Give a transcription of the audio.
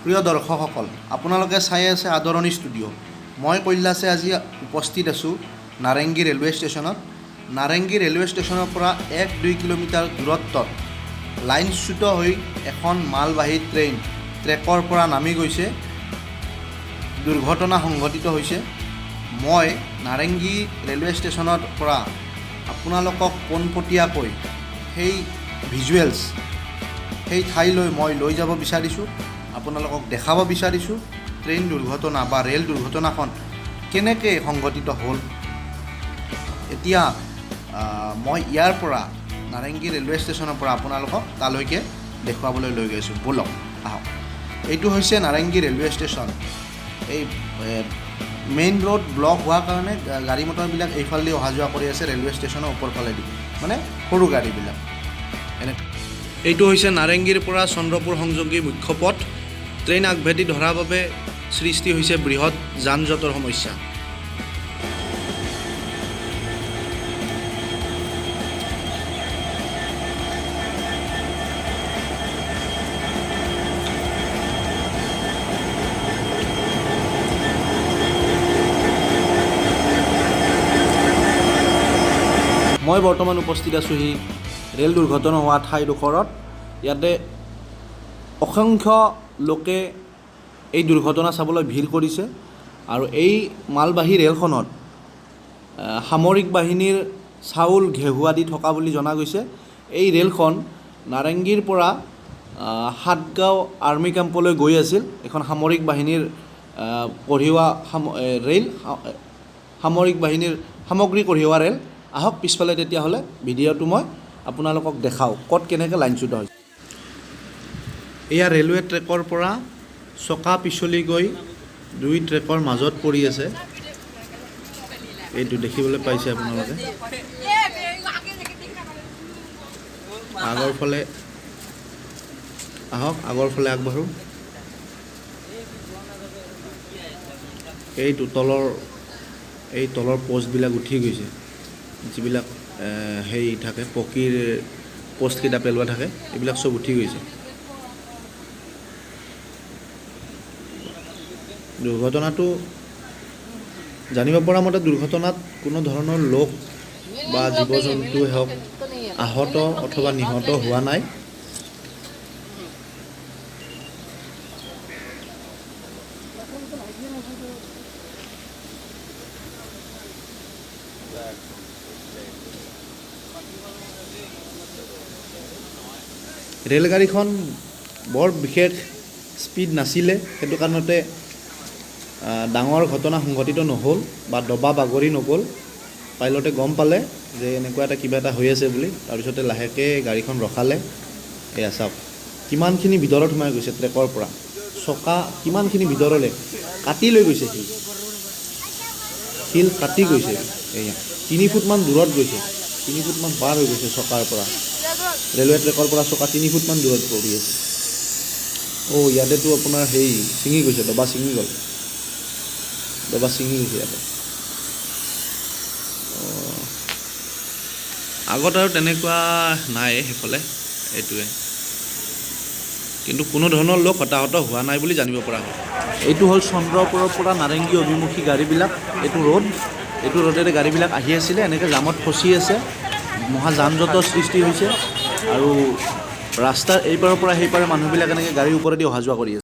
প্ৰিয় দৰ্শকসকল, আপোনালোকে চাই আছে আদৰণি ষ্টুডিঅ'। মই কৈলাশে আজি উপস্থিত আছোঁ নাৰেংগী ৰেলৱে ষ্টেচনত। নাৰেংগী ৰেলৱে ষ্টেচনৰ পৰা 1-2 কিলোমিটাৰ দূৰত্বত লাইনচ্যুত হৈ এখন মালবাহী ট্ৰেইন ট্ৰেকৰ পৰা নামি গৈছে। দুৰ্ঘটনা সংঘটিত হৈছে। মই নাৰেংগী ৰেলৱে ষ্টেচনৰ পৰা আপোনালোকক পোনপটীয়াকৈ সেই ভিজুৱেলছ সেই ঠাইলৈ মই লৈ যাব বিচাৰিছোঁ, আপোনালোকক দেখাব বিচাৰিছোঁ ট্ৰেইন দুৰ্ঘটনা বা ৰেল দুৰ্ঘটনাখন কেনেকৈ সংঘটিত হ'ল। এতিয়া মই ইয়াৰ পৰা নাৰেংগী ৰেলৱে ষ্টেচনৰ পৰা আপোনালোকক তালৈকে দেখুৱাবলৈ লৈ গৈছোঁ। ব'লক আহক। এইটো হৈছে নাৰেংগী ৰেলৱে ষ্টেচন। এই মেইন ৰোড ব্লক হোৱাৰ কাৰণে গাড়ী মটৰবিলাক এইফালেদি অহা যোৱা কৰি আছে ৰেলৱে ষ্টেচনৰ ওপৰফালেদি, মানে সৰু গাড়ীবিলাক। এইটো হৈছে নাৰেংগীৰ পৰা চন্দ্ৰপুৰ সংযোগী মুখ্য পথ। ট্ৰেইন আগভেটি ধৰাৰ বাবে সৃষ্টি হৈছে বৃহৎ যান জঁটৰ সমস্যা। মই বৰ্তমান উপস্থিত আছোঁহি ৰেল দুৰ্ঘটনা হোৱা ঠাইডোখৰত। ইয়াতে অসংখ্য লোকে এই দুৰ্ঘটনা চাবলৈ ভিৰ কৰিছে আৰু এই মালবাহী ৰেলখনত সামৰিক বাহিনীৰ চাউল ঘেঁহু আদি থকা বুলি জনা গৈছে। এই ৰেলখন নাৰেংগীৰ পৰা সাতগাঁও আৰ্মি কেম্পলৈ গৈ আছিল। এখন সামৰিক বাহিনীৰ কঢ়িওৱা ৰেল, সামৰিক বাহিনীৰ সামগ্ৰী কঢ়িওৱা ৰেল। আহক পিছফালে তেতিয়াহ'লে ভিডিঅ'টো মই আপোনালোকক দেখাওঁ ক'ত কেনেকৈ লাইনচ্যুত হৈছে। এয়া ৰেলৱে ট্ৰেকৰ পৰা চকা পিছলি গৈ 2 ট্ৰেকৰ মাজত পৰি আছে। এইটো দেখিবলৈ পাইছে আপোনালোকে। আগৰ ফালে আহক, আগৰ ফালে আগবাঢ়োঁ। এইটো তলৰ পষ্টবিলাক উঠি গৈছে, যিবিলাক হেৰি থাকে পকীৰ পষ্টকেইটা পেলোৱা থাকে, এইবিলাক চব উঠি গৈছে। দুৰ্ঘটনাটো জানিব পৰা মতে দুৰ্ঘটনাত কোনো ধৰণৰ লোক বা জীৱ জন্তুৱে হওক আহত অথবা নিহত হোৱা নাই। ৰেলগাড়ীখন বৰ বিশেষ স্পীড নাছিলে, সেইটো কাৰণতে ডাঙৰ ঘটনা সংঘটিত নহ'ল বা দবা বাগৰি নগ'ল। পাইলটে গম পালে যে এনেকুৱা কিবা এটা হৈ আছে বুলি, তাৰপিছতে লাহেকৈ গাড়ীখন ৰখালে। এয়া চাওক কিমানখিনি ভিতৰত সোমাই গৈছে ট্ৰেকৰ পৰা, চকা কিমানখিনি ভিতৰলৈ কাটি লৈ গৈছে। শিল কাটি গৈছে। এয়া 3 ফুটমান দূৰত গৈছে, 3 ফুটমান পাৰ হৈ গৈছে চকাৰ পৰা। ৰেলৱে ট্ৰেকৰ পৰা চকা 3 ফুটমান দূৰত পৰি আছে। ইয়াতেতো আপোনাৰ ছিঙি গৈছে, দবা ছিঙি গ'ল, দবা ছিঙি গৈছে ইয়াতে। আগত আৰু তেনেকুৱা নাই সেইফালে, এইটোৱে। কিন্তু কোনো ধৰণৰ লোক হতাহত হোৱা নাই বুলি জানিব পৰা হ'ল। এইটো হ'ল চন্দ্ৰপুৰৰ পৰা নাৰেংগী অভিমুখী গাড়ীবিলাক। এইটো ৰোডেৰে গাড়ীবিলাক আহি আছিলে, এনেকৈ জামত ফচি আছে, মহা যান জঁটৰ সৃষ্টি হৈছে আৰু ৰাস্তাৰ এইপাৰৰ পৰা সেইপাৰে মানুহবিলাক এনেকৈ গাড়ীৰ ওপৰেদি অহা যোৱা কৰি আছে।